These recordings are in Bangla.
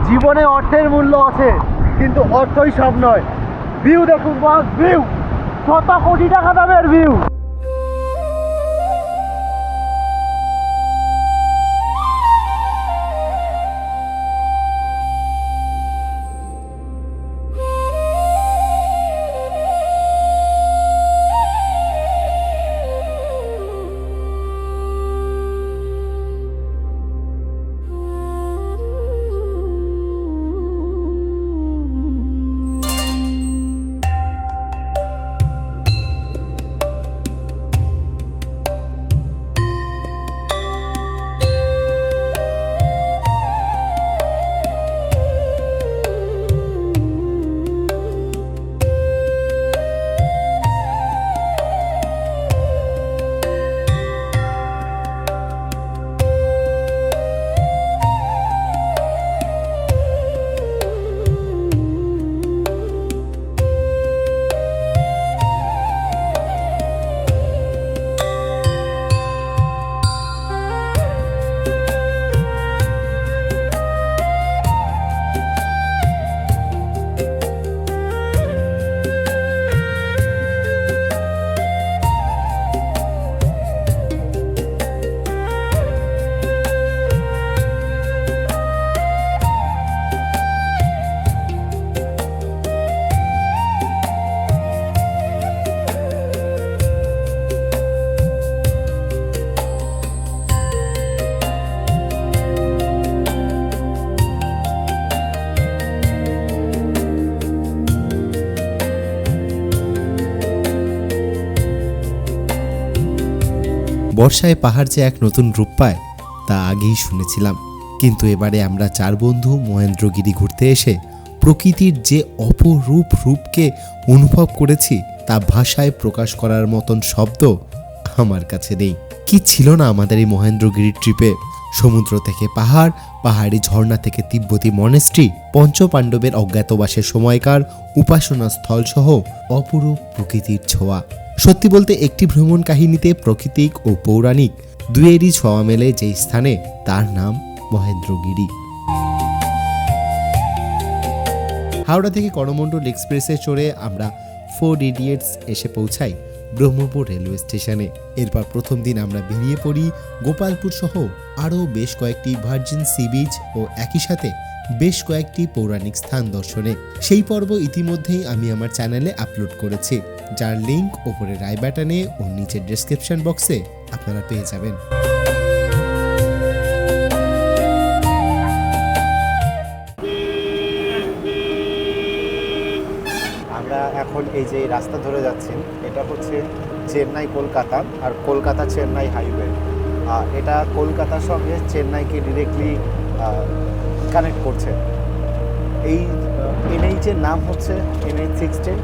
জীবনে অর্থের মূল্য আছে, কিন্তু অর্থই সব নয়। ভিউ দেখুন বস, ভিউ, শত কোটি টাকা দামের ভিউ। বর্ষায় পাহাড় যে এক নতুন রূপ পায় তা আগেই শুনেছিলাম, কিন্তু এবারে আমরা 4 বন্ধু মহেন্দ্রগিরি ঘুরতে এসে প্রকৃতির যে অপরূপ রূপকে অনুভব করেছি তা ভাষায় প্রকাশ করার মতন শব্দ আমার কাছে নেই। কি ছিল না আমাদের এই মহেন্দ্রগিরি ট্রিপে! সমুদ্র থেকে পাহাড়, পাহাড়ি ঝর্ণা থেকে তিব্বতী মনেস্ট্রি, পঞ্চপাণ্ডবের অজ্ঞাতবাসের সময়কার উপাসনা স্থল সহ অপরূপ প্রকৃতির ছোঁয়া। সত্যি বলতে একটি ভ্রমণ কাহিনীতে প্রাকৃতিক ও পৌরাণিক দুয়েরই ছোঁয়া মেলে যে স্থানে, তার নাম মহেন্দ্রগিরি। হাওড়া থেকে করমণ্ডল এক্সপ্রেসে চড়ে আমরা 4 ইডিয়েটস এসে পৌঁছাই ব্রহ্মপুর রেলওয়ে স্টেশনে। এরপর প্রথম দিন আমরা বেরিয়ে পড়ি গোপালপুর সহ আরও বেশ কয়েকটি ভার্জিন সি বিচ ও একই সাথে বেশ কয়েকটি পৌরাণিক স্থান দর্শনে। সেই পর্ব ইতিমধ্যেই আমি আমার চ্যানেলে আপলোড করেছি, যার লিঙ্ক ওপরে রাই বাটনে ও নিচের ডেসক্রিপশন বক্সে আপনারা পেয়ে যাবেন। আমরা এখন এই যে রাস্তা ধরে যাচ্ছি, এটা হচ্ছে চেন্নাই কলকাতা আর কলকাতা চেন্নাই হাইওয়ে। এটা কলকাতার সঙ্গে চেন্নাইকে ডিরেক্টলি কানেক্ট করছে। এই এনএইচের নাম হচ্ছে NH-16।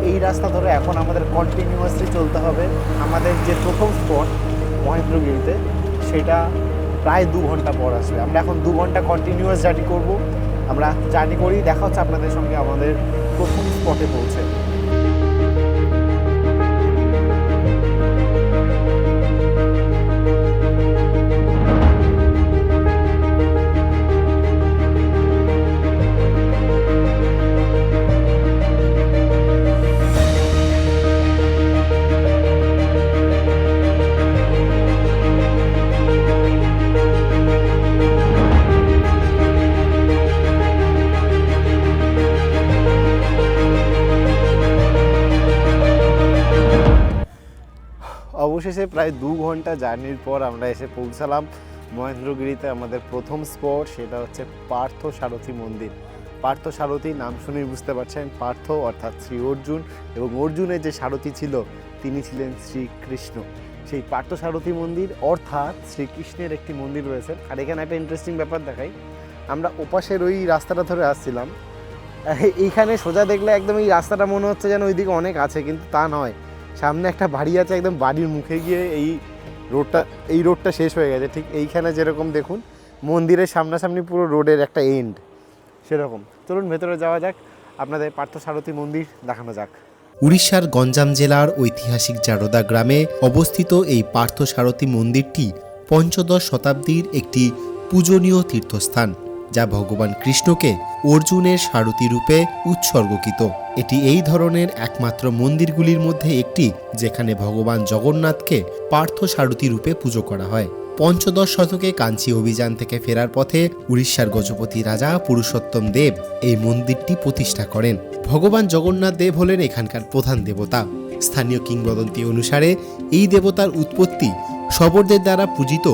এই রাস্তা ধরে এখন আমাদের কন্টিনিউয়াসলি চলতে হবে। আমাদের যে প্রথম স্পট মহেন্দ্রগিরিতে, সেটা প্রায় 2 ঘন্টা পর আসবে। আমরা এখন 2 ঘন্টা কন্টিনিউয়াস জার্নি করব। আমরা জার্নি করি, দেখা হচ্ছে আপনাদের সঙ্গে আমাদের প্রথম স্পটে পৌঁছে। অবশেষে প্রায় 2 ঘন্টা জার্নির পর আমরা এসে পৌঁছালাম মহেন্দ্রগিরিতে। আমাদের প্রথম স্পট সেটা হচ্ছে পার্থ সারথী মন্দির। পার্থ সারথী নাম শুনেই বুঝতে পারছেন, পার্থ অর্থাৎ শ্রী অর্জুন, এবং অর্জুনের যে সারথী ছিল তিনি ছিলেন শ্রীকৃষ্ণ। সেই পার্থ সারথী মন্দির অর্থাৎ শ্রীকৃষ্ণের একটি মন্দির রয়েছে। আর এখানে একটা ইন্টারেস্টিং ব্যাপার দেখাই, আমরা ওপাশের ওই রাস্তাটা ধরে আসছিলাম, এইখানে সোজা দেখলে একদম এই রাস্তাটা মনে হচ্ছে যেন ওইদিকে অনেক আছে, কিন্তু তা নয়। সামনে একটা বাড়ি আছে, একদম বাড়ির মুখে গিয়ে এই রোডটা শেষ হয়ে গেছে। ঠিক এইখানে যেরকম দেখুন মন্দিরের সামনাসামনি পুরো রোডের একটা এন্ড, সেরকম। চলুন ভেতরে যাওয়া যাক, আপনাদের পার্থ সারথী মন্দির দেখানো যাক। উড়িষ্যার গঞ্জাম জেলার ঐতিহাসিক জারদা গ্রামে অবস্থিত এই পার্থ সারথী মন্দিরটি 15শ শতাব্দীর একটি পূজনীয় তীর্থস্থান। যা ভগবান কৃষ্ণকে অর্জুনের সারথি রূপে উৎসর্গকৃত। এটি এই ধরনের একমাত্র মন্দিরগুলির মধ্যে একটি যেখানে ভগবান জগন্নাথকে পার্থ সারথি রূপে পুজো করা হয়। পঞ্চদশ শতকে কাঞ্চি অভিযান থেকে ফেরার পথে উড়িষ্যার গজপতি রাজা পুরুষোত্তম দেব এই মন্দিরটি প্রতিষ্ঠা করেন। ভগবান জগন্নাথ দেব হলেন এখানকার প্রধান দেবতা। স্থানীয় কিংবদন্তি অনুসারে এই দেবতার উৎপত্তি শবরদের দ্বারা পূজিত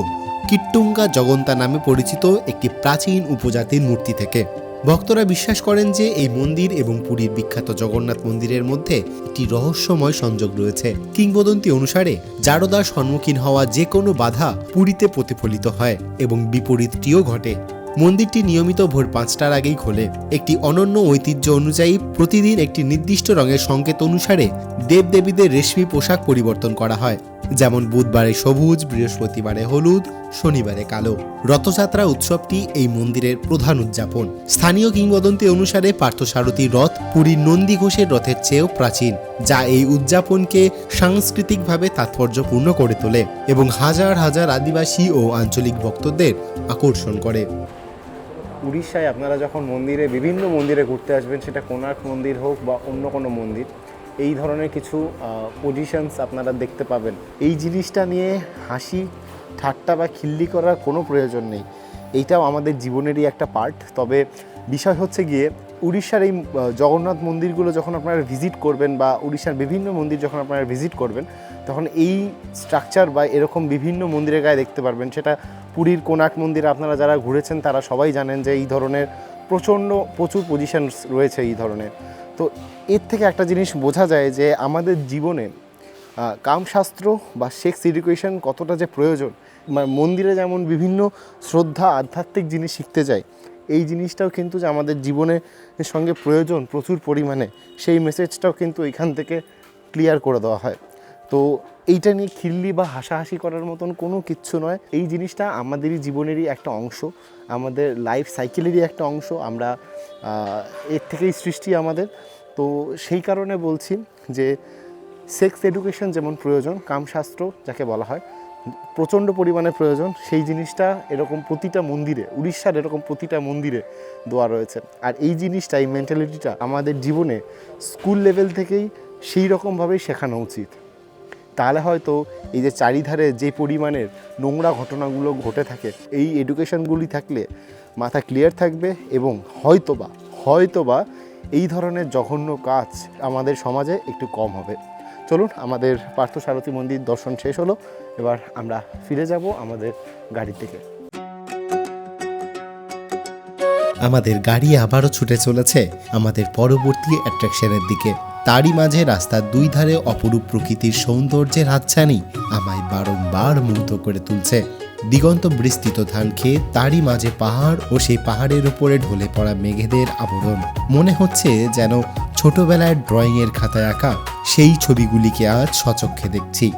কিট্টুঙ্গা জগন্তা নামে পরিচিত একটি প্রাচীন উপজাতির মূর্তি থেকে। ভক্তরা বিশ্বাস করেন যে এই মন্দির এবং পুরীর বিখ্যাত জগন্নাথ মন্দিরের মধ্যে একটি রহস্যময় সংযোগ রয়েছে। কিংবদন্তি অনুসারে জারদার সম্মুখীন হওয়া যে কোনো বাধা পুরীতে প্রতিফলিত হয় এবং বিপরীতটিও ঘটে। মন্দিরটি নিয়মিত ভোর 5টার আগেই খোলে। একটি অনন্য ঐতিহ্য অনুযায়ী প্রতিদিন একটি নির্দিষ্ট রঙের সংকেত অনুসারে দেবদেবীদের রেশমি পোশাক পরিবর্তন করা হয়, যেমন বুধবারে সবুজ, বৃহস্পতিবারে হলুদ, শনিবারে কালো। রথযাত্রা উৎসবটি এই মন্দিরের প্রধান উদযাপন। স্থানীয় কিংবদন্তি অনুসারে পার্থসারথীর রথ পুরীর নন্দী ঘোষের রথের চেয়েও প্রাচীন, যা এই উদযাপনকে সাংস্কৃতিকভাবে তাৎপর্যপূর্ণ করে তোলে এবং হাজার হাজার আদিবাসী ও আঞ্চলিক ভক্তদের আকর্ষণ করে। উড়িষ্যায় আপনারা যখন বিভিন্ন মন্দিরে ঘুরতে আসবেন, সেটা কোণার্ক মন্দির হোক বা অন্য কোনো মন্দির, এই ধরনের কিছু পজিশনস আপনারা দেখতে পাবেন। এই জিনিসটা নিয়ে হাসি ঠাট্টা বা খিল্লি করার কোনো প্রয়োজন নেই, এইটাও আমাদের জীবনেরই একটা পার্ট। তবে বিষয় হচ্ছে গিয়ে উড়িষ্যার এই জগন্নাথ মন্দিরগুলো যখন আপনারা ভিজিট করবেন বা উড়িষ্যার বিভিন্ন মন্দির যখন আপনারা ভিজিট করবেন, তখন এই স্ট্রাকচার বা এরকম বিভিন্ন মন্দিরের গায়ে দেখতে পারবেন। সেটা পুরীর কোণার্ক মন্দিরে আপনারা যারা ঘুরেছেন তারা সবাই জানেন যে এই ধরনের প্রচুর পজিশনস রয়েছে এই ধরনের। তো এর থেকে একটা জিনিস বোঝা যায় যে আমাদের জীবনে কামশাস্ত্র বা সেক্স এডুকেশন কতটা যে প্রয়োজন। মন্দিরে যেমন বিভিন্ন শ্রদ্ধা আধ্যাত্মিক জিনিস শিখতে যায়, এই জিনিসটাও কিন্তু যে আমাদের জীবনের সঙ্গে প্রয়োজন প্রচুর পরিমাণে, সেই মেসেজটাও কিন্তু এখান থেকে ক্লিয়ার করে দেওয়া হয়। তো এইটা নিয়ে খিল্লি বা হাসাহাসি করার মতন কোনো কিচ্ছু নয়। এই জিনিসটা আমাদেরই জীবনেরই একটা অংশ, আমাদের লাইফ সাইকেলেরই একটা অংশ। আমরা এর থেকেই সৃষ্টি আমাদের। তো সেই কারণে বলছি যে সেক্স এডুকেশন যেমন প্রয়োজন, কামশাস্ত্র যাকে বলা হয় প্রচণ্ড পরিমাণে প্রয়োজন। সেই জিনিসটা এরকম প্রতিটা মন্দিরে, উড়িষ্যার এরকম প্রতিটা মন্দিরে দেওয়া রয়েছে। আর এই জিনিসটা, এই মেন্টালিটিটা আমাদের জীবনে স্কুল লেভেল থেকেই সেই রকমভাবেই শেখানো উচিত। তাহলে হয়তো এই যে চারিধারে যে পরিমাণের নোংরা ঘটনাগুলো ঘটে থাকে, এই এডুকেশনগুলি থাকলে মাথা ক্লিয়ার থাকবে এবং হয়তোবা এই ধরনের জঘন্য কাজ আমাদের সমাজে একটু কম হবে। চলুন, আমাদের পার্থসারথী মন্দির দর্শন শেষ হলো, এবার আমরা ফিরে যাব আমাদের গাড়ি থেকে। আমাদের গাড়ি আবারও ছুটে চলেছে আমাদের পরবর্তী অ্যাট্রাকশনের দিকে। তারই মাঝে রাস্তার দুই ধারে অপরূপ প্রকৃতির সৌন্দর্যের হাতছানি আমায় বারংবার মুগ্ধ করে তুলছে। দিগন্ত বিস্তৃত ধান ক্ষেত, তারই মাঝে পাহাড় ও সেই পাহাড়ের উপরে ঢলে পড়া মেঘেদের আবরণ। মনে হচ্ছে যেন ছোটবেলায় ড্রয়িংয়ের খাতায় আঁকা সেই ছবিগুলিকে আজ সচক্ষে দেখছি।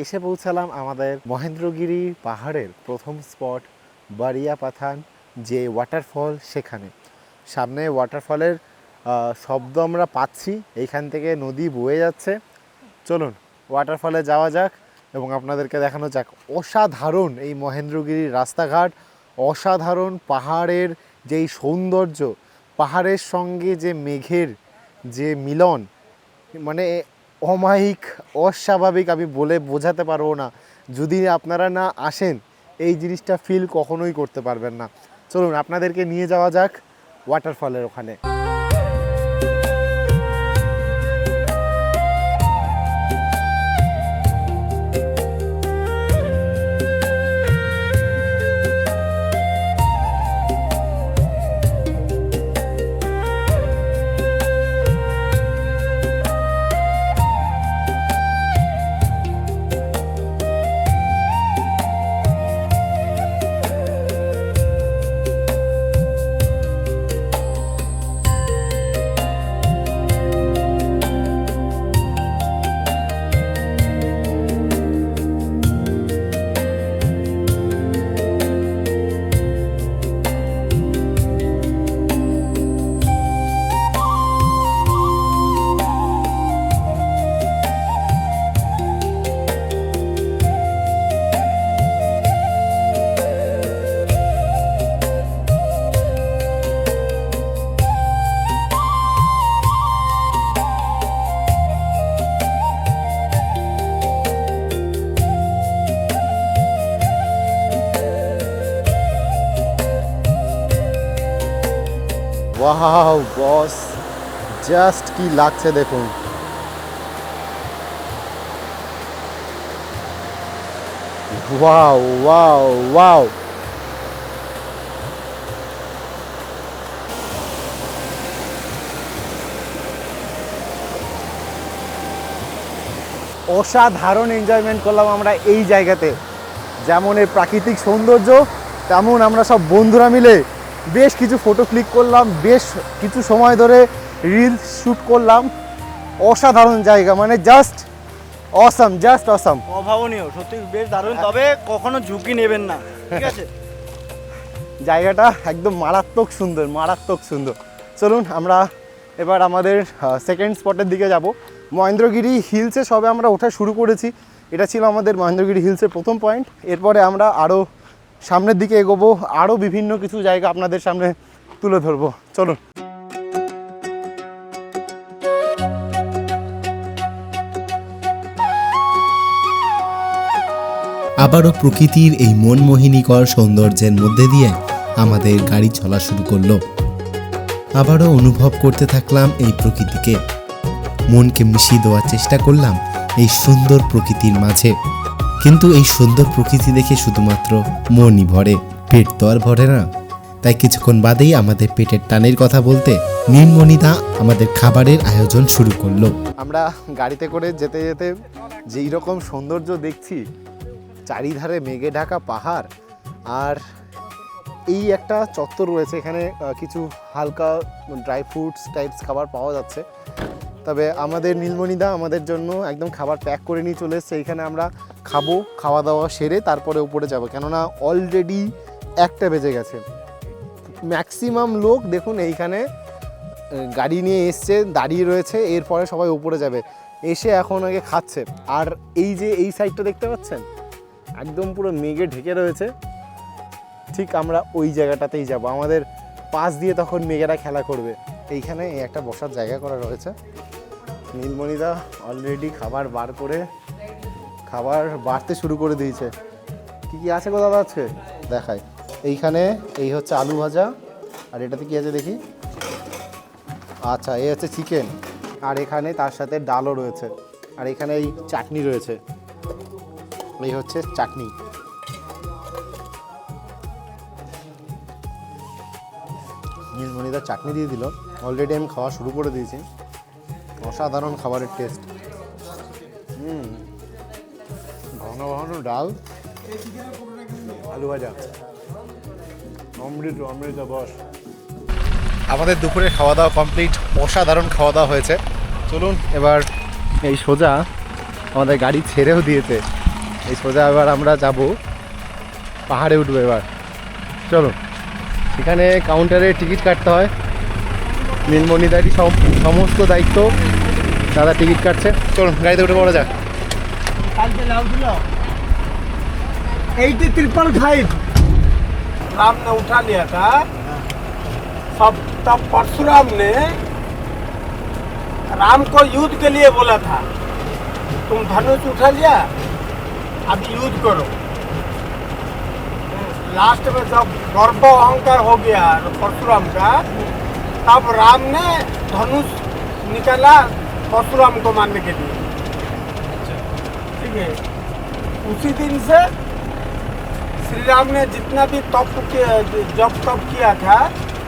এসে পৌঁছালাম আমাদের মহেন্দ্রগিরি পাহাড়ের প্রথম স্পট বারিয়া পাথান, যে ওয়াটারফল, সেখানে সামনে ওয়াটারফলের শব্দ আমরা পাচ্ছি। এইখান থেকে নদী বয়ে যাচ্ছে। চলুন ওয়াটারফলে যাওয়া যাক এবং আপনাদেরকে দেখানো যাক অসাধারণ এই মহেন্দ্রগিরির রাস্তাঘাট, অসাধারণ পাহাড়ের যেই সৌন্দর্য, পাহাড়ের সঙ্গে যে মেঘের যে মিলন, মানে অমায়িক, অস্বাভাবিক, আমি বলে বোঝাতে পারবো না। যদি আপনারা না আসেন এই জিনিসটা ফিল কখনোই করতে পারবেন না। চলুন আপনাদেরকে নিয়ে যাওয়া যাক ওয়াটারফলের ওখানে। ওয়াও বস, জাস্ট কি লাগছে দেখুন। ওয়াও ওয়াও ওয়াও, অসাধারণ এনজয়মেন্ট করলাম আমরা এই জায়গাতে। যেমন এর প্রাকৃতিক সৌন্দর্য, তেমন আমরা সব বন্ধুরা মিলে বেশ কিছু ফটো ক্লিক করলাম, বেশ কিছু সময় ধরে রিলস শ্যুট করলাম। অসাধারণ জায়গা, মানে জাস্ট অসাম, জাস্ট অসাম। অভাবনীয়, সত্যি বেশ দারুণ, তবে কখনো ঝুঁকি নেবেন না, ঠিক আছে? জায়গাটা একদম মারাত্মক সুন্দর, মারাত্মক সুন্দর। চলুন আমরা এবার আমাদের সেকেন্ড স্পটের দিকে যাব। মহেন্দ্রগিরি হিলসে সবে আমরা ওঠা শুরু করেছি। এটা ছিল আমাদের মহেন্দ্রগিরি হিলসের প্রথম পয়েন্ট। এরপরে আমরা আরও সামনের দিকে এগোবো, আরও বিভিন্ন কিছু জায়গা আপনাদের সামনে তুলে ধরবো। চলুন। আবারও প্রকৃতির এই মনমোহিনীকর সৌন্দর্যের মধ্যে দিয়ে আমাদের গাড়ি চলা শুরু করলো। আবারও অনুভব করতে থাকলাম এই প্রকৃতিকে, মনকে মিশিয়ে দেওয়ার চেষ্টা করলাম এই সুন্দর প্রকৃতির মাঝে। কিন্তু এই সুন্দর প্রকৃতি দেখে শুধুমাত্র মনই ভরে, পেট তো আর ভরে না। তাই কিছুক্ষণ বাদেই আমাদের পেটের টানের কথা বলতে নীলমণিদা আমাদের খাবারের আয়োজন শুরু করলো। আমরা গাড়িতে করে যেতে যেতে যেই রকম সৌন্দর্য দেখছি, চারিধারে মেঘে ঢাকা পাহাড়, আর এই একটা চত্বর রয়েছে, এখানে কিছু হালকা ড্রাই ফ্রুটস টাইপস খাবার পাওয়া যাচ্ছে। তবে আমাদের নীলমণিদা আমাদের জন্য একদম খাবার প্যাক করে নিয়ে চলে এসছে। এইখানে আমরা খাবো, খাওয়া দাওয়া সেরে তারপরে উপরে যাব, কেননা অলরেডি 1টা বেজে গেছে। ম্যাক্সিমাম লোক দেখুন এইখানে গাড়ি নিয়ে এসছে, দাঁড়িয়ে রয়েছে, এরপরে সবাই উপরে যাবে। এসে এখন আগে খাচ্ছে। আর এই যে এই সাইডটা দেখতে পাচ্ছেন, একদম পুরো মেঘে ঢেকে রয়েছে, ঠিক আমরা ওই জায়গাটাতেই যাব। আমাদের পাশ দিয়ে তখন মেঘেরা খেলা করবে। এইখানে একটা বসার জায়গা করা রয়েছে। নীলমণিদা অলরেডি খাবার বার করে খাবার বাড়তে শুরু করে দিয়েছে। কি কি আছে গো দাদা আজকে দেখায়। এইখানে এই হচ্ছে আলু ভাজা, আর এটাতে কি আছে দেখি, আচ্ছা এই হচ্ছে চিকেন, আর এখানে তার সাথে ডালও রয়েছে, আর এখানে এই চাটনি রয়েছে, এই হচ্ছে চাটনি। নীলমণিদা চাটনি দিয়ে দিল, অলরেডি আমি খাওয়া শুরু করে দিয়েছি। অসাধারণ খাবারের টেস্ট। ঘন ঘন ডাল, আলু ভাজা, অমৃত অমৃত বস। আমাদের দুপুরে খাওয়া দাওয়া কমপ্লিট, অসাধারণ খাওয়া দাওয়া হয়েছে। চলুন এবার এই সোজা আমাদের গাড়ি ছেড়েও দিয়েছে, এই সোজা এবার আমরা যাব পাহাড়ে উঠবো এবার। চলুন, এখানে কাউন্টারে টিকিট কাটতে হয়। নীলমণিদারই সমস্ত দায়িত্ব, দাদা টিকিট কাটছে। চলুন গাড়িতে উঠে পড়া যাক। 80,555 राम ने उठा लिया था सब, तब परशुराम ने राम को युद्ध के लिए बोला था, तुम धनुष उठा लिया, अब युद्ध करो। लास्ट में जब गर्व अहंकार हो गया परशुराम का, तब राम ने धनुष निकाला परशुराम को मारने के लिए। ठीक है, उसी दिन से श्री राम ने जितना भी जब तप किया था,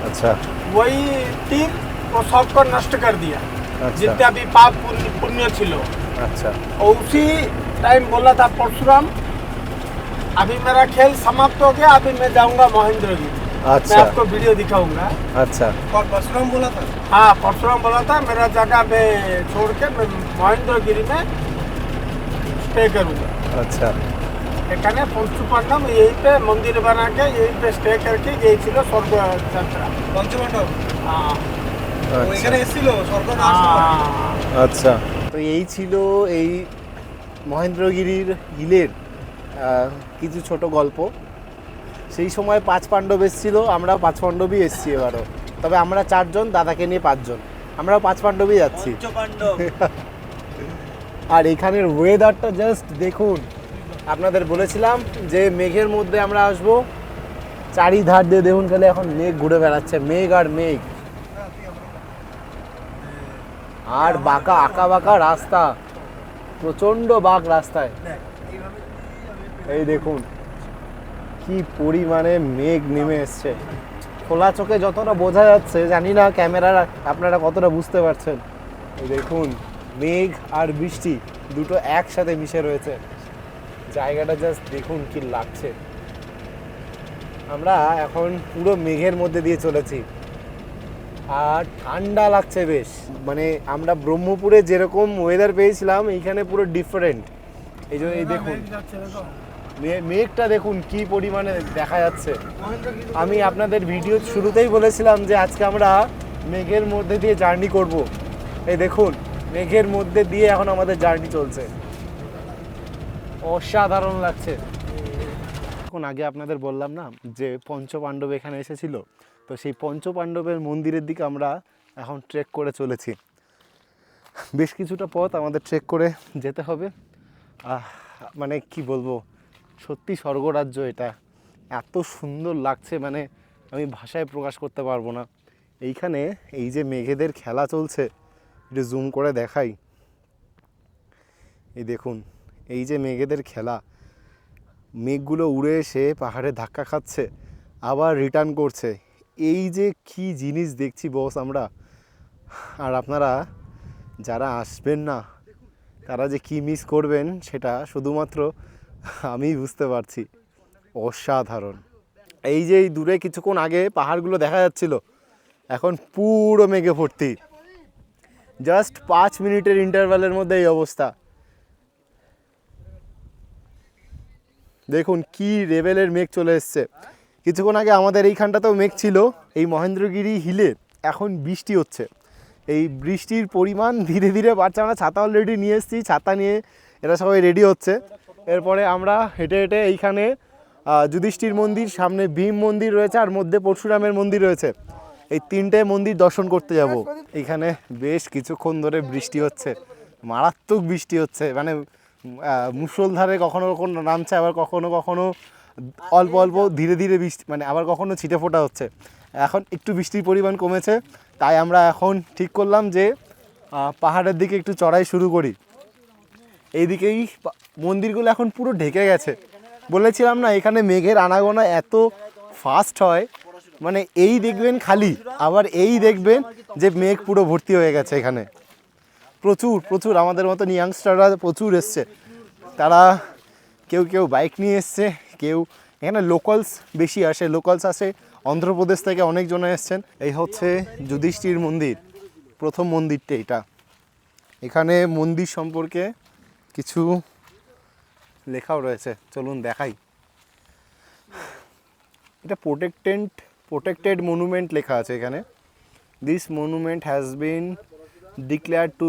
अच्छा, वही तीर वो सबको नष्ट कर दिया। अच्छा। जितना भी पाप पुण्य छिलो। अच्छा, और उसी टाइम बोला था परशुराम, अभी मेरा खेल समाप्त हो गया, अभी मैं जाऊंगा महेंद्रगिरी। अच्छा। मैं आपको वीडियो दिखाऊंगा। अच्छा, और परशुराम बोला था, हाँ परशुराम बोला था मेरा जगह में छोड़ के मैं महेंद्रगिरी में स्टे करूंगा। अच्छा, এখানে পঞ্চপাণ্ডব यही पे मंदिर बना के यही पे स्टे करके यही ছিল স্বর্গ যাত্রা পঞ্চপাণ্ডব। এখানে এসেছিল স্বর্গ। আচ্ছা, তো এই ছিল এই মহেন্দ্রগিরির হিলের কিছু ছোট গল্প। সেই সময় 5 পাণ্ডব এসেছিল, আমরা 5 পাণ্ডবই এসেছি এবারও। তবে আমরা 4 জন, দাদাকে নিয়ে 5 জন, আমরাও 5 পাণ্ডবই যাচ্ছি। পঞ্চপাণ্ডব। আর এখানের ওয়েদারটা জাস্ট দেখুন। আপনাদের বলেছিলাম যে মেঘের মধ্যে আমরা আসবো, চারিধার দিয়ে দেখুন খালি এখন মেঘ ঘুরে বেড়াচ্ছে, মেঘ আর মেঘ। আর বাঁকা আঁকা বাঁকা রাস্তা, প্রচণ্ড বাঁক রাস্তায়। এই দেখুন কি পরিমাণে মেঘ নেমে এসছে, খোলা চোখে যতটা বোঝা যাচ্ছে জানি না ক্যামেরার আপনারা কতটা বুঝতে পারছেন। এই দেখুন মেঘ আর বৃষ্টি দুটো একসাথে মিশে রয়েছে, জায়গাটা জাস্ট দেখুন কি লাগছে। আমরা এখন পুরো মেঘের মধ্যে দিয়ে চলেছি আর ঠান্ডা লাগছে বেশ, মানে আমরা ব্রহ্মপুরে যেরকম ওয়েদার পেয়েছিলাম এইখানে পুরো ডিফারেন্ট। এই জন্য এই দেখুন মেঘটা দেখুন কি পরিমাণে দেখা যাচ্ছে। আমি আপনাদের ভিডিও শুরুতেই বলেছিলাম যে আজকে আমরা মেঘের মধ্যে দিয়ে জার্নি করব। এই দেখুন মেঘের মধ্যে দিয়ে এখন আমাদের জার্নি চলছে, অসাধারণ লাগছে। এখন আগে আপনাদের বললাম না যে পঞ্চপাণ্ডব এখানে এসেছিল, তো সেই পঞ্চপাণ্ডবের মন্দিরের দিকে আমরা এখন ট্রেক করে চলেছি। বেশ কিছুটা পথ আমাদের ট্রেক করে যেতে হবে। মানে কি বলবো, সত্যি স্বর্গরাজ্য এটা, এত সুন্দর লাগছে, মানে আমি ভাষায় প্রকাশ করতে পারবো না। এইখানে এই যে মেঘেদের খেলা চলছে, একটু জুম করে দেখাই। এই দেখুন এই যে মেঘেদের খেলা, মেঘগুলো উড়ে এসে পাহাড়ে ধাক্কা খাচ্ছে আবার রিটার্ন করছে। এই যে কি জিনিস দেখছি বস আমরা, আর আপনারা যারা আসবেন না তারা যে কি মিস করবেন সেটা শুধুমাত্র আমি বুঝতে পারছি। অসাধারণ। এই যে এই দূরে কিছুক্ষণ আগে পাহাড়গুলো দেখা যাচ্ছিল, এখন পুরো মেঘে ভর্তি। জাস্ট 5 মিনিটের ইন্টারভ্যালের মধ্যে এই অবস্থা। দেখুন কি লেভেলের মেঘ চলে এসছে। কিছুক্ষণ আগে আমাদের এইখানটাতেও মেঘ ছিল, এই মহেন্দ্রগিরি হিলে এখন বৃষ্টি হচ্ছে। এই বৃষ্টির পরিমাণ ধীরে ধীরে বাড়ছে। আমরা ছাতা অলরেডি নিয়ে এসেছি, ছাতা নিয়ে এরা সবাই রেডি হচ্ছে। এরপরে আমরা হেঁটে হেঁটে এইখানে যুধিষ্ঠির মন্দির, সামনে ভীম মন্দির রয়েছে আর মধ্যে পরশুরামের মন্দির রয়েছে, এই 3টে মন্দির দর্শন করতে যাব। এইখানে বেশ কিছুক্ষণ ধরে বৃষ্টি হচ্ছে, মারাত্মক বৃষ্টি হচ্ছে, মানে মুষলধারে কখনো কখনো নামছে, আবার কখনো কখনো অল্প অল্প ধীরে ধীরে বৃষ্টি, মানে আবার কখনো ছিটে ফোটা হচ্ছে। এখন একটু বৃষ্টির পরিমাণ কমেছে, তাই আমরা এখন ঠিক করলাম যে পাহাড়ের দিকে একটু চড়াই শুরু করি। এইদিকেই মন্দিরগুলো এখন পুরো ঢেকে গেছে। বলেছিলাম না এখানে মেঘের আনাগোনা এত ফাস্ট হয়, মানে এই দেখবেন খালি, আবার এই দেখবেন যে মেঘ পুরো ভর্তি হয়ে গেছে। এখানে প্রচুর প্রচুর আমাদের মতন ইয়াংস্টাররা প্রচুর এসছে। তারা কেউ কেউ বাইক নিয়ে এসছে, কেউ এখানে লোকালস বেশি আসে, লোকালস আসে অন্ধ্রপ্রদেশ থেকে অনেকজন এসছেন। এই হচ্ছে যুধিষ্ঠির মন্দির, প্রথম মন্দিরটা এটা। এখানে মন্দির সম্পর্কে কিছু লেখাও রয়েছে, চলুন দেখাই। এটা প্রোটেক্টেড মনুমেন্ট লেখা আছে এখানে। This monument has been declared to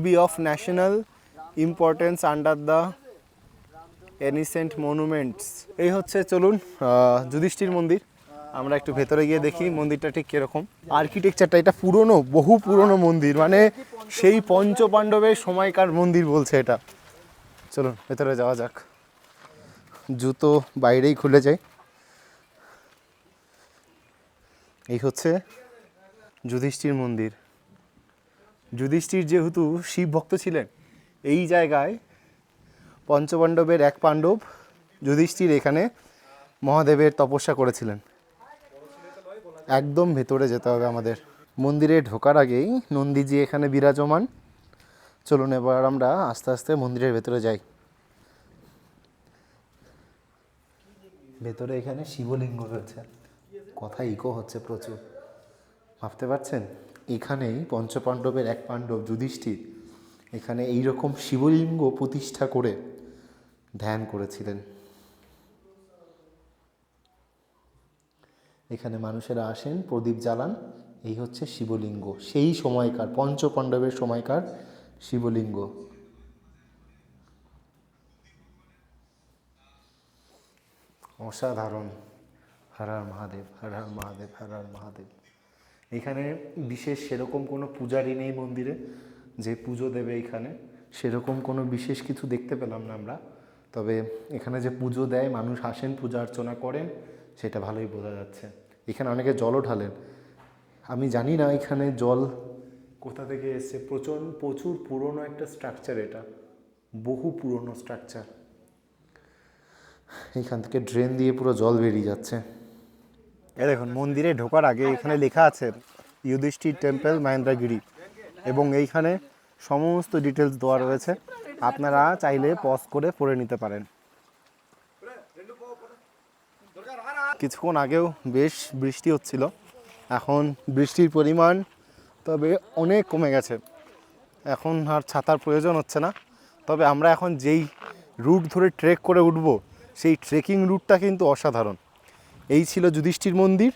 be of national importance under the ancient monuments. এই হচ্ছে চলুন যুধিষ্ঠির মন্দির, আমরা একটু ভেতরে গিয়ে দেখি মন্দিরটা ঠিক কীরকম। আর্কিটেকচারটা এটা পুরনো, বহু পুরনো মন্দির, মানে সেই পঞ্চপাণ্ডবের সময়কার মন্দির বলছে এটা। চলুন ভেতরে যাওয়া যাক, জুতো বাইরেই খুলে যায়। এই হচ্ছে যুধিষ্ঠির মন্দির। যুধিষ্ঠির যেহেতু শিব ভক্ত ছিলেন, এই জায়গায় পঞ্চপাণ্ডবের এক পাণ্ডব যুধিষ্ঠির এখানে মহাদেবের তপস্যা করেছিলেন। একদম ভেতরে যেতে হবে আমাদের। মন্দিরে ঢোকার আগেই নন্দীজি এখানে বিরাজমান। চলুন এবার আমরা আস্তে আস্তে মন্দিরের ভেতরে যাই। ভেতরে এখানে শিবলিঙ্গ রয়েছে, কথা ইকো হচ্ছে প্রচুর, ভাবতে পারছেন? এখানেই পঞ্চপাণ্ডবের এক পাণ্ডব যুধিষ্ঠির এখানে এইরকম শিবলিঙ্গ প্রতিষ্ঠা করে ধ্যান করেছিলেন। এখানে মানুষেরা আসেন, প্রদীপ জ্বালান। এই হচ্ছে শিবলিঙ্গ, সেই সময়কার পঞ্চপাণ্ডবের সময়কার শিবলিঙ্গ। অসাধারণ। হর হর মহাদেব, হর হর মহাদেব, হর হর মহাদেব। এখানে বিশেষ সেরকম কোনো পূজারি নেই মন্দিরে যে পুজো দেবে এখানে, সেরকম কোনো বিশেষ কিছু দেখতে পেলাম না আমরা। তবে এখানে যে পুজো দেয়, মানুষ আসেন পূজা অর্চনা করেন, সেটা ভালোই বোঝা যাচ্ছে। এখানে অনেকে জলও ঢালেন। আমি জানি না এখানে জল কোথা থেকে এসছে, প্রচুর পুরনো একটা স্ট্রাকচার, এটা বহু পুরনো স্ট্রাকচার। এইখান থেকে ড্রেন দিয়ে পুরো জল বেরিয়ে যাচ্ছে। এ দেখুন, মন্দিরে ঢোকার আগে এখানে লেখা আছে যুধিষ্ঠির টেম্পল মহেন্দ্রগিরি, এবং এইখানে সমস্ত ডিটেলস দেওয়া রয়েছে, আপনারা চাইলে পজ করে পড়ে নিতে পারেন। কিছুক্ষণ আগেও বেশ বৃষ্টি হচ্ছিল, এখন বৃষ্টির পরিমাণ তবে অনেক কমে গেছে, এখন আর ছাতার প্রয়োজন হচ্ছে না। তবে আমরা এখন যেই রুট ধরে ট্রেক করে উঠব, সেই ট্রেকিং রুটটা কিন্তু অসাধারণ। এই ছিল যুধিষ্ঠির মন্দির,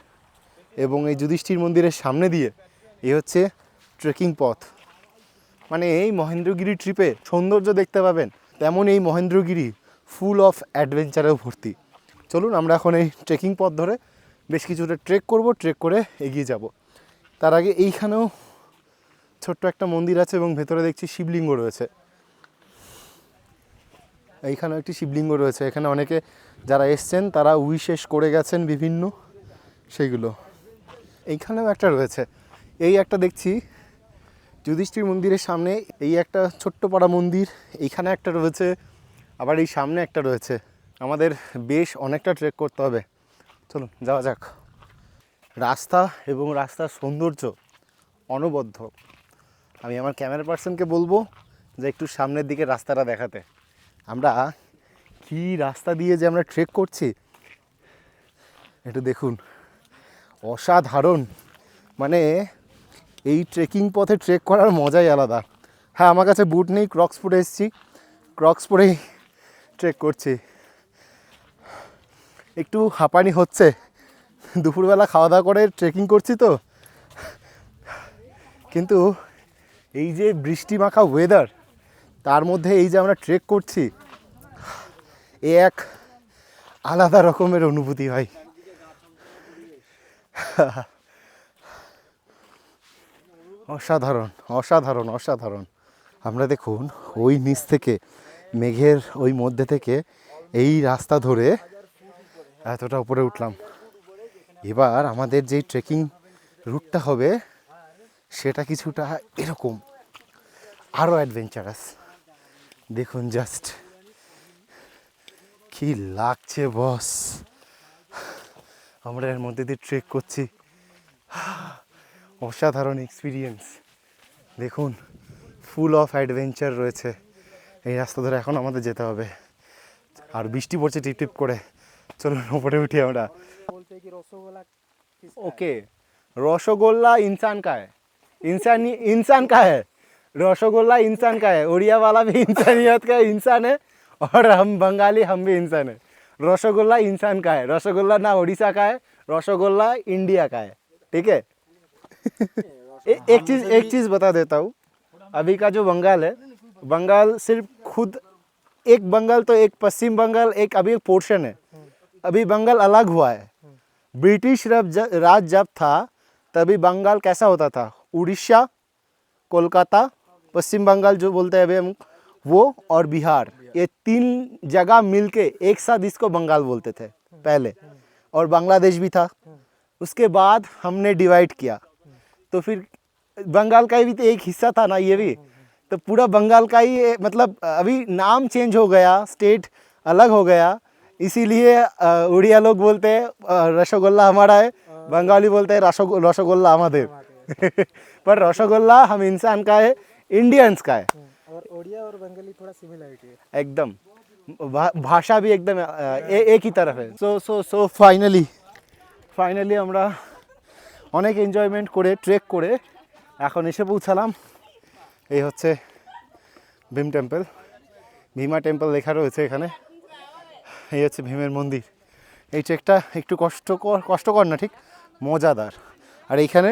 এবং এই যুধিষ্ঠির মন্দিরের সামনে দিয়ে এই হচ্ছে ট্রেকিং পথ। মানে এই মহেন্দ্রগিরি ট্রিপে সৌন্দর্য দেখতে পাবেন, তেমন এই মহেন্দ্রগিরি ফুল অফ অ্যাডভেঞ্চারেও ভর্তি। চলুন আমরা এখন এই ট্রেকিং পথ ধরে বেশ কিছুটা ট্রেক করব, ট্রেক করে এগিয়ে যাব। তার আগে এইখানেও ছোট্ট একটা মন্দির আছে, এবং ভেতরে দেখছি শিবলিঙ্গ রয়েছে। এইখানেও একটি শিবলিঙ্গ রয়েছে, এখানে অনেকে যারা এসছেন তারা উইশেষ করে গেছেন বিভিন্ন, সেইগুলো এইখানেও একটা রয়েছে। এই একটা দেখছি যুধিষ্ঠির মন্দিরের সামনে, এই একটা ছোট্ট পাড়া মন্দির, এইখানে একটা রয়েছে, আবার এই সামনে একটা রয়েছে। আমাদের বেশ অনেকটা ট্রেক করতে হবে, চলুন যাওয়া যাক। রাস্তা এবং রাস্তার সৌন্দর্য অনবদ্য। আমি আমার ক্যামেরা পার্সনকে বলবো যে একটু সামনের দিকে রাস্তাটা দেখাতে। আমরা কি রাস্তা দিয়ে যে আমরা ট্রেক করছি একটু দেখুন, অসাধারণ। মানে এই ট্রেকিং পথে ট্রেক করার মজাই আলাদা। হ্যাঁ, আমার কাছে বুট নেই, ক্রক্স পরে এসেছি, ক্রক্স পরেই ট্রেক করছি। একটু হাঁপানি হচ্ছে, দুপুরবেলা খাওয়া দাওয়া করে ট্রেকিং করছি তো, কিন্তু এই যে বৃষ্টি মাখা ওয়েদার, তার মধ্যে এই যে আমরা ট্রেক করছি, এ এক আলাদা রকমের অনুভূতি হয়। অসাধারণ অসাধারণ অসাধারণ। আমরা দেখুন ওই নিচ থেকে, মেঘের ওই মধ্যে থেকে এই রাস্তা ধরে এতটা উপরে উঠলাম। এবার আমাদের যেই ট্রেকিং রুটটা হবে সেটা কিছুটা এরকম, আরও অ্যাডভেঞ্চারাস। দেখুন জাস্ট কি লাগছে বস, আমরা এর মধ্যে দিয়ে ট্রেক করছি, অসাধারণ এক্সপিরিয়েন্স। দেখুন ফুল অফ অ্যাডভেঞ্চার রয়েছে এই রাস্তা ধরে, এখন আমাদের যেতে হবে। আর বৃষ্টি পড়ছে টিপ টিপ করে, চলুন উপরে উঠি আমরা। ओके, रसगोल्ला इंसान का है, इंसान का है, रसगोल्ला इंसान का है, उड़िया वाला भी इंसानियत का इंसान है, और हम बंगाली हम भी इंसान है। रसगोल्ला इंसान का है, रसगोल्ला ना उड़ीसा का है, रसगोल्ला इंडिया का है, ठीक है। एक चीज़ बता देता हूँ, अभी का जो बंगाल है, बंगाल सिर्फ खुद एक बंगाल, तो एक पश्चिम बंगाल, एक अभी एक पोर्शन है, अभी बंगाल अलग हुआ है। ब्रिटिश राज जब था तभी बंगाल कैसा होता था, उड़ीसा, कोलकाता, पश्चिम बंगाल जो बोलते हैं अभी हम, वो और बिहार, ये तीन जगह मिलके एक साथ इसको बंगाल बोलते थे पहले, और बांग्लादेश भी था। उसके बाद हमने डिवाइड किया, तो फिर बंगाल का भी तो एक हिस्सा था ना ये भी, तो पूरा बंगाल का ही मतलब अभी नाम चेंज हो गया, स्टेट अलग हो गया, इसीलिए उड़िया लोग बोलते हैं रसगोल्ला हमारा है, बंगाली बोलते हैं रसगोल्ला हमारे। पर रसगोल्ला हम इंसान का है, इंडियंस का है। और ओडिया और बंगाली थोड़ा सिमिलरिटी है एकदम, भाषा भी एकदम एक ही तरफ है। सो ফাইনালি আমরা অনেক এনজয়মেন্ট করে ট্রেক করে এখন এসে পৌঁছালাম। এই হচ্ছে ভীম টেম্পল, ভীমা টেম্পল লেখা রয়েছে এখানে। এই হচ্ছে ভীমের মন্দির। এই ট্রেকটা একটু কষ্টকর না, ঠিক মজাদার। আর এইখানে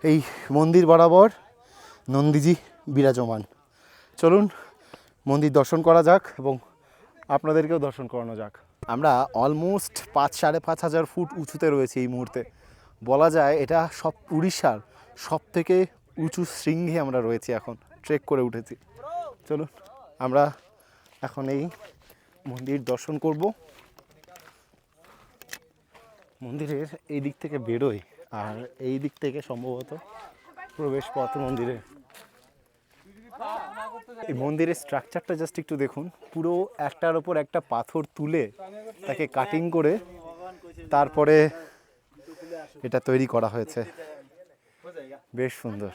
এই মন্দির বরাবর নন্দীজি বিরাজমান। চলুন মন্দির দর্শন করা যাক এবং আপনাদেরকেও দর্শন করানো যাক। আমরা অলমোস্ট 5-5.5 ফুট উঁচুতে রয়েছে এই মুহূর্তে। বলা যায় এটা সব উড়িষ্যার সব থেকে উঁচু শৃঙ্গে আমরা রয়েছি, এখন ট্রেক করে উঠেছি। চলুন আমরা এখন এই মন্দির দর্শন করব। মন্দিরের এই দিক থেকে বেরোয় আর এই দিক থেকে সম্ভবত প্রবেশ পথ মন্দিরে। এই মন্দিরের স্ট্রাকচারটা জাস্ট একটু দেখুন, পুরো একটার ওপর একটা পাথর তুলে তাকে কাটিং করে তারপরে এটা তৈরি করা হয়েছে, বেশ সুন্দর।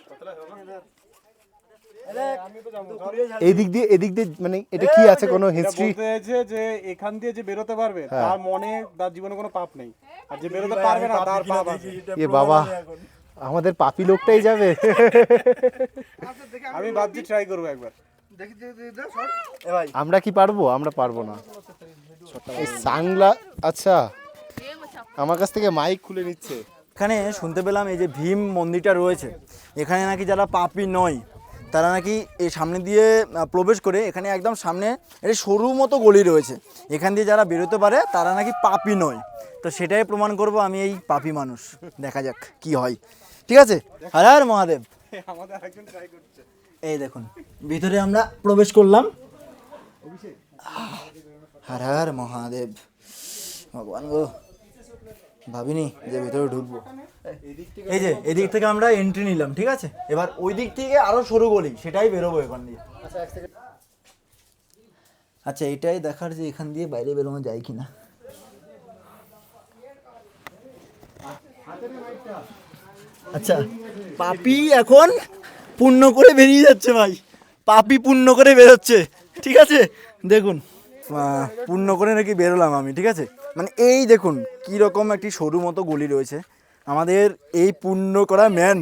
এদিক দিয়ে মানে এটা কি আছে, কোনো হিস্ট্রি? বলতে চাইছে যে এখান দিয়ে যে বেরোতে পারবে তার মনে তার জীবনে কোনো পাপ নেই, আর যে বেরোতে পারবে না তার পাপ আছে। এ বাবা, আমাদের পাপি লোকটাই যাবে। আমি ভাবছি ট্রাই করবো একবার। আমরা কি পারবো? আমরা পারবো না। এই সাংলা, আচ্ছা আমার কাছ থেকে মাইক খুলে নিচ্ছে। এখানে শুনতে পেলাম এই যে ভীম মন্দিরটা রয়েছে, এখানে নাকি যারা পাপী নয় তারা নাকি এই সামনে দিয়ে প্রবেশ করে, এখানে একদম সামনে একটা সরু মতো গলি রয়েছে, এখান দিয়ে যারা বেরোতে পারে তারা নাকি পাপী নয়। তো সেটাই প্রমাণ করব আমি এই পাপী মানুষ। দেখা যাক কি হয়। ঠিক আছে, হর হর মহাদেব। আমাদের একজন ট্রাই করছে। এই দেখুন ভিতরে আমরা প্রবেশ করলাম। হর হর মহাদেব। ভগবান গো, ভাবিনি যে ভিতরে ঢুকবো। এই যে এদিক থেকে আমরা এন্ট্রি নিলাম, ঠিক আছে, এবার ওই দিক থেকে আরো সরু গলি, সেটাই বেরোবো এখান দিয়ে। আচ্ছা এটাই দেখার যে এখান দিয়ে বাইরে বেরোনো যায় কিনা। আচ্ছা পাপি এখন পুণ্য করে বেরিয়ে যাচ্ছে ভাই, পাপি পুণ্য করে বেরোচ্ছে। ঠিক আছে দেখুন, পুণ্য করে নাকি বেরোলাম আমি। ঠিক আছে, মানে এই দেখুন কি রকম একটি সরু মতো গলি রয়েছে। আমাদের এই পুণ্য করা ম্যান,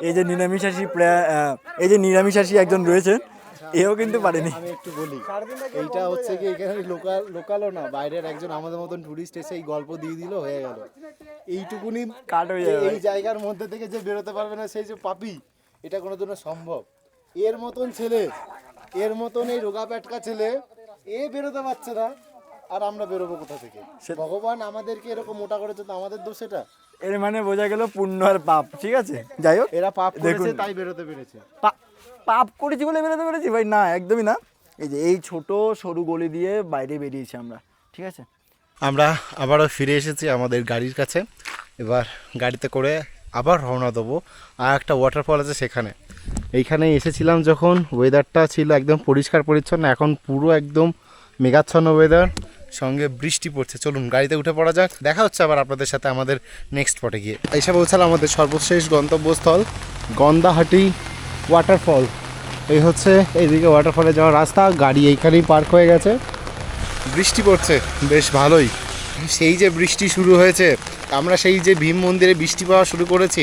এই যে নিরামিষাশী একজন রয়েছে, এও কিন্তু পারেনি। আমি একটু বলি, এইটা হচ্ছে কি এখানে লোকালও না, বাইরের একজন আমাদের মতন টুরিস্ট এসে এই গল্প দিয়ে দিল, হয়ে গেল। এইটুকুনি কাট হয়ে যাবে। এই জায়গার মধ্যে থেকে যে বেরোতে পারবে না সেই যে পাপি, এটা কোনোদিনও সম্ভব? এর মতন ছেলে, এর মতন এই রোগা প্যাটকা ছেলে, এ বেরোতে পারছে না, আর আমরা বেরোবো কোথা থেকে? ভগবান আমাদেরকে এরকম মোটা করেছে, তো আমাদের দোষ এটা? এর মানে বোঝা গেল পুণ্য আর পাপ। ঠিক আছে, যাই হোক, এরা পাপ দেখুন, করেছে তাই বেরোতে পেরেছে। পাপ করেছি বলে বেরোতে পেরেছি ভাই? না, একদমই না। এই যে এই ছোট সরু গলি দিয়ে বাইরে বেরিয়েছি আমরা। ঠিক আছে, আমরা আবারও ফিরে এসেছি আমাদের গাড়ির কাছে। এবার গাড়িতে করে আবার রওনা দেবো। আর একটা ওয়াটারফল আছে সেখানে, এইখানে এসেছিলাম যখন ওয়েদারটা ছিল একদম পরিষ্কার পরিচ্ছন্ন, এখন পুরো একদম মেঘাচ্ছন্ন ওয়েদার, সঙ্গে বৃষ্টি পড়ছে। চলুন গাড়িতে উঠে পড়া যাক, দেখা হচ্ছে আবার আপনাদের সাথে আমাদের নেক্সট স্পটে গিয়ে। এসে পৌঁছালাম আমাদের সর্বশেষ গন্তব্যস্থল গন্দাহাটি ওয়াটারফল। এই হচ্ছে এইদিকে ওয়াটারফলে যাওয়ার রাস্তা, গাড়ি এইখানেই পার্ক হয়ে গেছে। বৃষ্টি পড়ছে বেশ ভালোই, সেই যে বৃষ্টি শুরু হয়েছে, আমরা সেই যে ভীম মন্দিরে বৃষ্টি পাওয়া শুরু করেছি,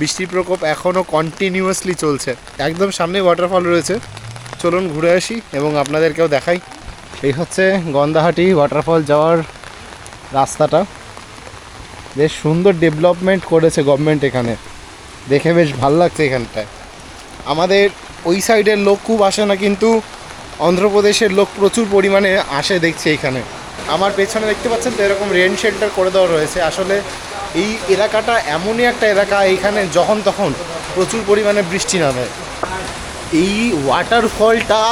বৃষ্টির প্রকোপ এখনও কন্টিনিউয়াসলি চলছে। একদম সামনে ওয়াটারফল রয়েছে, চলুন ঘুরে আসি এবং আপনাদেরকেও দেখাই। এই হচ্ছে গন্দাহাটি ওয়াটারফল যাওয়ার রাস্তাটা, বেশ সুন্দর ডেভেলপমেন্ট করেছে গভর্নমেন্ট এখানে, দেখে বেশ ভালো লাগছে এখানটায়। আমাদের ওই সাইডের লোক খুব আসে না, কিন্তু অন্ধ্রপ্রদেশের লোক প্রচুর পরিমাণে আসে দেখছি এখানে। আমার পেছনে দেখতে পাচ্ছেন তো এরকম রেন শেল্টার করে দেওয়া রয়েছে। আসলে এই এলাকাটা এমনই একটা এলাকা, এইখানে যখন তখন প্রচুর পরিমাণে বৃষ্টি নামে। এই ওয়াটারফলটা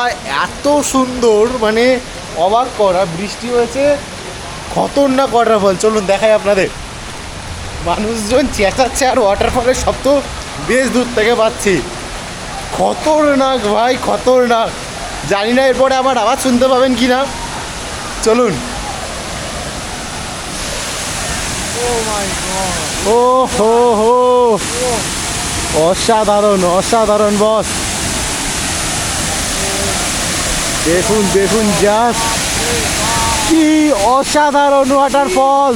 এত সুন্দর, মানে অবাক করা, বৃষ্টি হয়েছে, খতরনাক ওয়াটারফল। চলুন দেখাই আপনাদের। মানুষজন চেঁচাচ্ছে আর ওয়াটারফলের শব্দ বেশ দূর থেকে পাচ্ছি। খতরনাক ভাই, খতরনাক। জানি না এরপরে আবার আওয়াজ শুনতে পাবেন কি না, চলুন। ও হো হো, অসাধারণ অসাধারণ বস। দেখুন দেখুন, জাস্ট কি অসাধারণ ওয়াটারফল।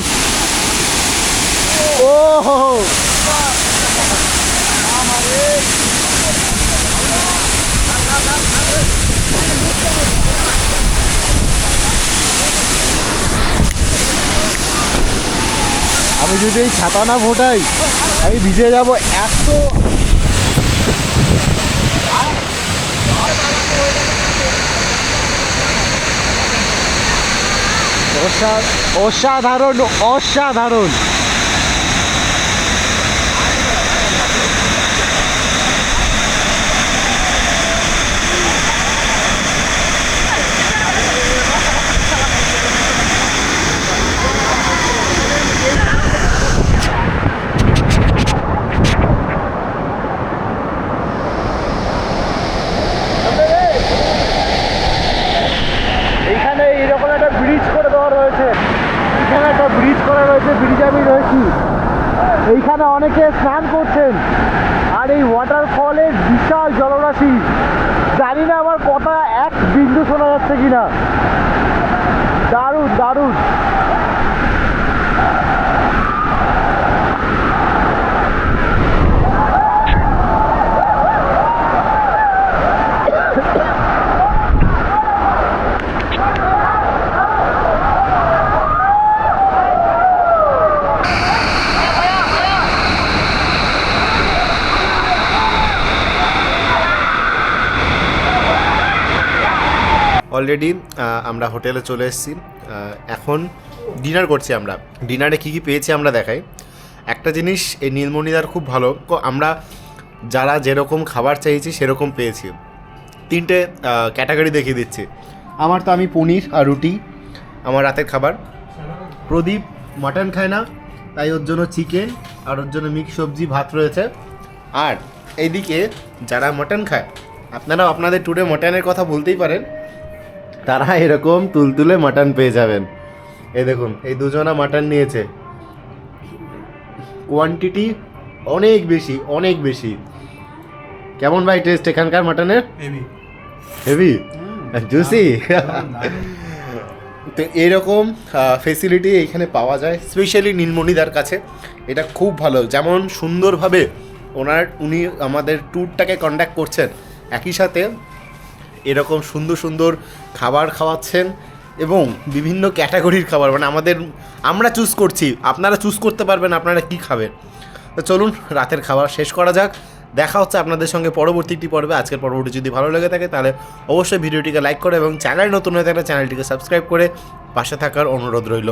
ও হো, আমি যদি এই ছাতা না ফোটাই আমি ভিজে যাব। এত অসাধারণ অসাধারণ। কি, এইখানে অনেকে স্নান করছেন আর এই ওয়াটারফলের বিশাল জলরাশি, জানি না আমার কথা এক বিন্দু শোনা যাচ্ছে কিনা। দারুণ দারুণ। অলরেডি আমরা হোটেলে চলে এসেছি, এখন ডিনার করছি। আমরা ডিনারে কী কী পেয়েছি আমরা দেখাই। একটা জিনিস এই নীলমণিদার খুব ভালো, আমরা যারা যেরকম খাবার চাইছি সেরকম পেয়েছি। 3টে ক্যাটাগরি দেখিয়ে দিচ্ছি। আমার তো আমি পনির আর রুটি আমার রাতের খাবার। প্রদীপ মাটন খায় না, তাই ওর জন্য চিকেন আর ওর জন্য মিক্স সবজি ভাত রয়েছে। আর এইদিকে যারা মাটন খায়, আপনারাও আপনাদের ট্যুরে মাটনের কথা বলতেই পারেন, তারা এরকম তুলতুলে মাটন পেয়ে যাবেন। এই দেখুন, এই দুজনা মাটন নিয়েছে, কোয়ান্টিটি অনেক বেশি অনেক বেশি। কেমন ভাই টেস্ট এখানকার মাটনের? Heavy juicy. তো এইরকম ফেসিলিটি এইখানে পাওয়া যায়, স্পেশালি নীলমণিদার কাছে। এটা খুব ভালো, যেমন সুন্দরভাবে উনি আমাদের ট্যুরটাকে কন্ডাক্ট করছেন, একই সাথে এরকম সুন্দর সুন্দর খাবার খাওয়াচ্ছেন এবং বিভিন্ন ক্যাটাগরির খাবার, মানে আমরা চুজ করছি, আপনারা চুজ করতে পারবেন আপনারা কি খাবেন। তো চলুন রাতের খাবার শেষ করা যাক। দেখা হচ্ছে আপনাদের সঙ্গে পরবর্তীটি পর্বে। আজকের পর্বটি যদি ভালো লেগে থাকে তাহলে অবশ্যই ভিডিওটিকে লাইক করে এবং চ্যানেল নতুন হয়ে থাকলে চ্যানেলটিকে সাবস্ক্রাইব করে পাশে থাকার অনুরোধ রইল।